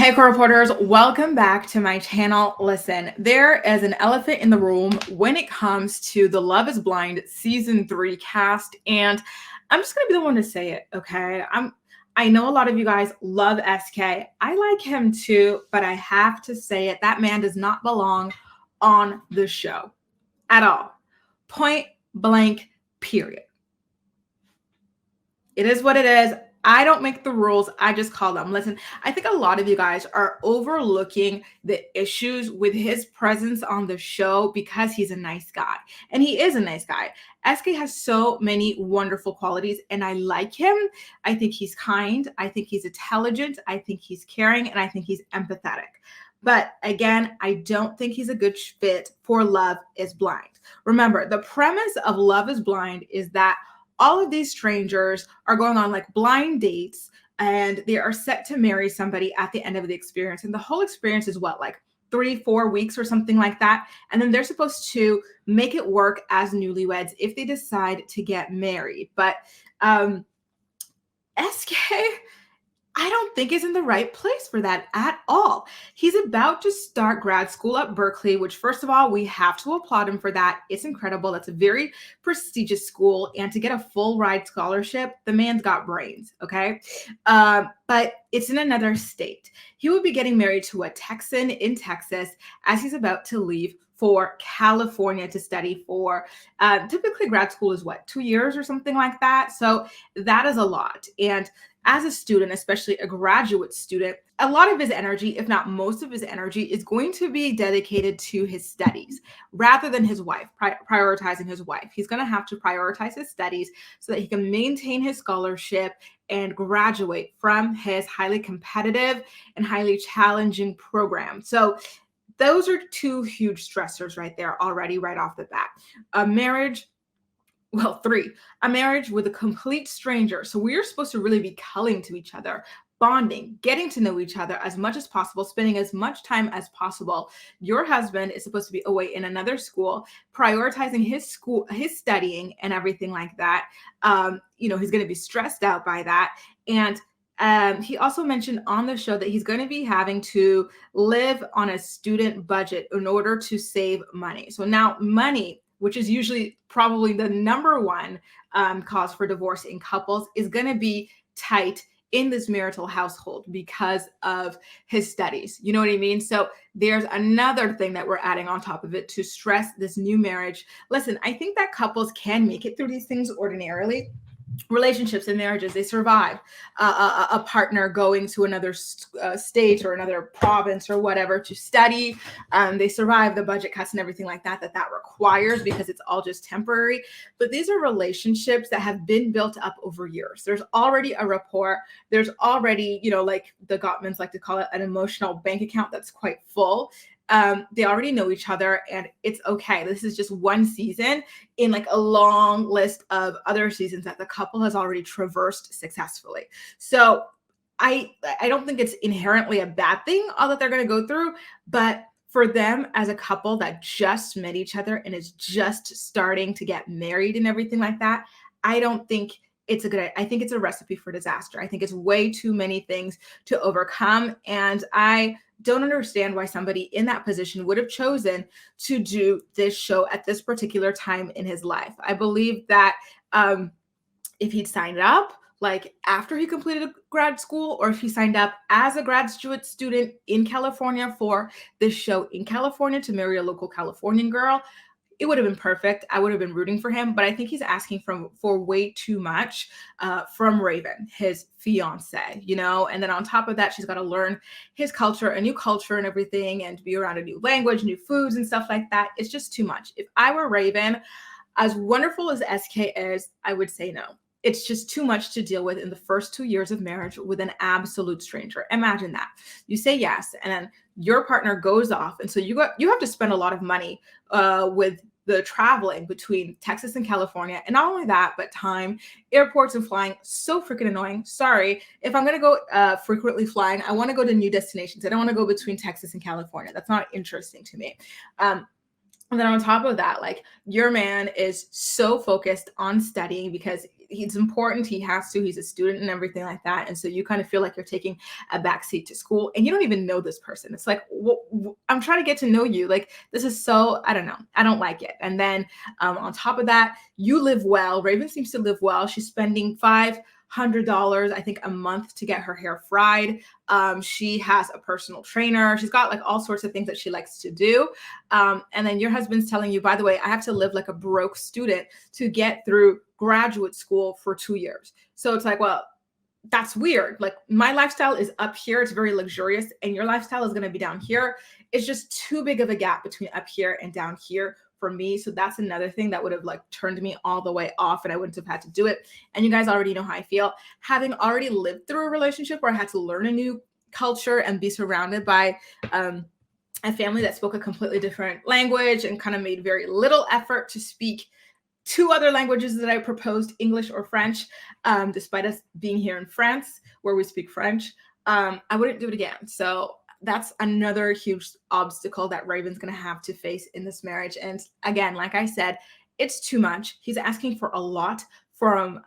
Hey, core reporters, welcome back to my channel. Listen, there is an elephant in the room when it comes to the Love is Blind season 3 cast, and I'm just gonna be the one to say it, okay? I know a lot of you guys love SK. I like him too, but I have to say it. That man does not belong on the show at all. Point blank, period. It is what it is. I don't make the rules. I just call them. Listen, I think a lot of you guys are overlooking the issues with his presence on the show because he's a nice guy. And he is a nice guy. SK has so many wonderful qualities, and I like him. I think he's kind. I think he's intelligent. I think he's caring, and I think he's empathetic. But again, I don't think he's a good fit for Love is Blind. Remember, the premise of Love is Blind is that all of these strangers are going on like blind dates and they are set to marry somebody at the end of the experience. And the whole experience is what, like 3-4 weeks or something like that. And then they're supposed to make it work as newlyweds if they decide to get married. But SK, I don't think is in the right place for that at all. He's about to start grad school at Berkeley, which first of all, we have to applaud him for that. It's incredible. That's a very prestigious school. And to get a full ride scholarship, the man's got brains, okay? But it's in another state. He will be getting married to a Texan in Texas as he's about to leave for California to study for typically grad school is what, 2 years or something like that. So that is a lot. And as a student, especially a graduate student, a lot of his energy, if not most of his energy, is going to be dedicated to his studies rather than his wife, prioritizing his wife. He's going to have to prioritize his studies so that he can maintain his scholarship and graduate from his highly competitive and highly challenging program. So those are two huge stressors right there already right off the bat. A marriage, well, 3, a marriage with a complete stranger. So we are supposed to really be culling to each other, bonding, getting to know each other as much as possible, spending as much time as possible. Your husband is supposed to be away in another school, prioritizing his school, his studying and everything like that. He's going to be stressed out by that. And he also mentioned on the show that he's going to be having to live on a student budget in order to save money. So now money, which is usually probably the number one cause for divorce in couples, is going to be tight in this marital household because of his studies. You know what I mean? So there's another thing that we're adding on top of it to stress this new marriage. Listen, I think that couples can make it through these things ordinarily. Relationships and marriages, they survive a partner going to another state or another province or whatever to study. They survive the budget cuts and everything like that requires, because it's all just temporary. But these are relationships that have been built up over years. There's already a rapport. There's already, like the Gottmans like to call it, an emotional bank account that's quite full. They already know each other and it's okay. This is just one season in like a long list of other seasons that the couple has already traversed successfully. So I don't think it's inherently a bad thing, all that they're going to go through, but for them as a couple that just met each other and is just starting to get married and everything like that, I don't think it's a good, I think it's a recipe for disaster. I think it's way too many things to overcome. And I don't understand why somebody in that position would have chosen to do this show at this particular time in his life. I believe that if he'd signed up like after he completed grad school, or if he signed up as a graduate student in California for this show in California to marry a local Californian girl, it would have been perfect. I would have been rooting for him, but I think he's asking for way too much from Raven, his fiance, and then on top of that, she's got to learn his culture, a new culture and everything, and be around a new language, new foods and stuff like that. It's just too much. If I were Raven, as wonderful as SK is, I would say no. It's just too much to deal with in the first 2 years of marriage with an absolute stranger. Imagine that. You say yes, and then your partner goes off. And so you have to spend a lot of money with the traveling between Texas and California. And not only that, but time, airports and flying, so freaking annoying. Sorry. If I'm going to go frequently flying, I want to go to new destinations. I don't want to go between Texas and California. That's not interesting to me. And then on top of that, like your man is so focused on studying because he's important. He has to. He's a student and everything like that. And so you kind of feel like you're taking a backseat to school, and you don't even know this person. It's like, I'm trying to get to know you. Like, this is so, I don't know. I don't like it. And then on top of that, you live well. Raven seems to live well. She's spending $500, I think, a month to get her hair fried. She has a personal trainer. She's got like all sorts of things that she likes to do. And then your husband's telling you, by the way, I have to live like a broke student to get through graduate school for 2 years. So it's like, well, that's weird. Like, my lifestyle is up here. It's very luxurious. And your lifestyle is going to be down here. It's just too big of a gap between up here and down here for me. So that's another thing that would have like turned me all the way off, and I wouldn't have had to do it. And you guys already know how I feel. Having already lived through a relationship where I had to learn a new culture and be surrounded by a family that spoke a completely different language and kind of made very little effort to speak two other languages that I proposed, English or French, despite us being here in France where we speak French, I wouldn't do it again. So that's another huge obstacle that Raven's going to have to face in this marriage. And again, like I said, it's too much. He's asking for a lot from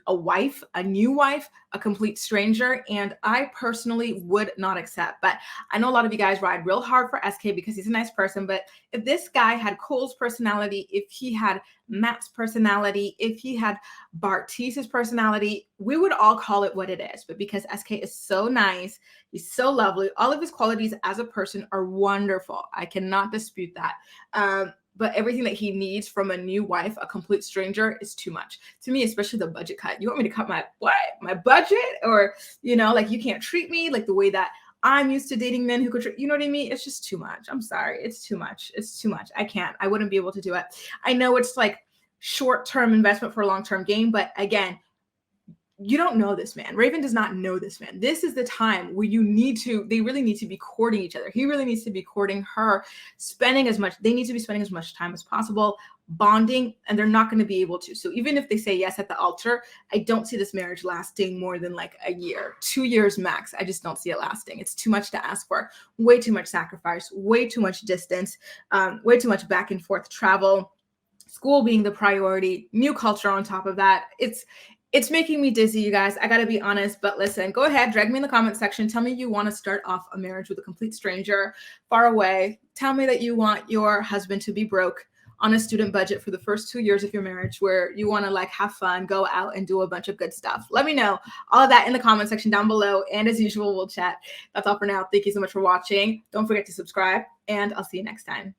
a wife, a new wife, a complete stranger. And I personally would not accept. But I know a lot of you guys ride real hard for SK because he's a nice person. But if this guy had Cole's personality, if he had Matt's personality, if he had Bartice's personality, we would all call it what it is. But because SK is so nice, he's so lovely, all of his qualities as a person are wonderful. I cannot dispute that. But everything that he needs from a new wife, a complete stranger, is too much. To me, especially the budget cut. You want me to cut my what? My budget? Or, like, you can't treat me like the way that I'm used to dating men who could treat, you know what I mean? It's just too much. I'm sorry. It's too much. It's too much. I can't. I wouldn't be able to do it. I know it's like short-term investment for a long-term gain, but again, you don't know this man. Raven does not know this man. This is the time where they really need to be courting each other. He really needs to be courting her, they need to be spending as much time as possible, bonding, and they're not going to be able to. So even if they say yes at the altar, I don't see this marriage lasting more than like a year, 2 years max. I just don't see it lasting. It's too much to ask for. Way too much sacrifice, way too much distance, way too much back and forth travel, school being the priority, new culture on top of that. It's making me dizzy, you guys. I got to be honest. But listen, go ahead, drag me in the comment section. Tell me you want to start off a marriage with a complete stranger far away. Tell me that you want your husband to be broke on a student budget for the first 2 years of your marriage, where you want to like have fun, go out and do a bunch of good stuff. Let me know all of that in the comment section down below. And as usual, we'll chat. That's all for now. Thank you so much for watching. Don't forget to subscribe, and I'll see you next time.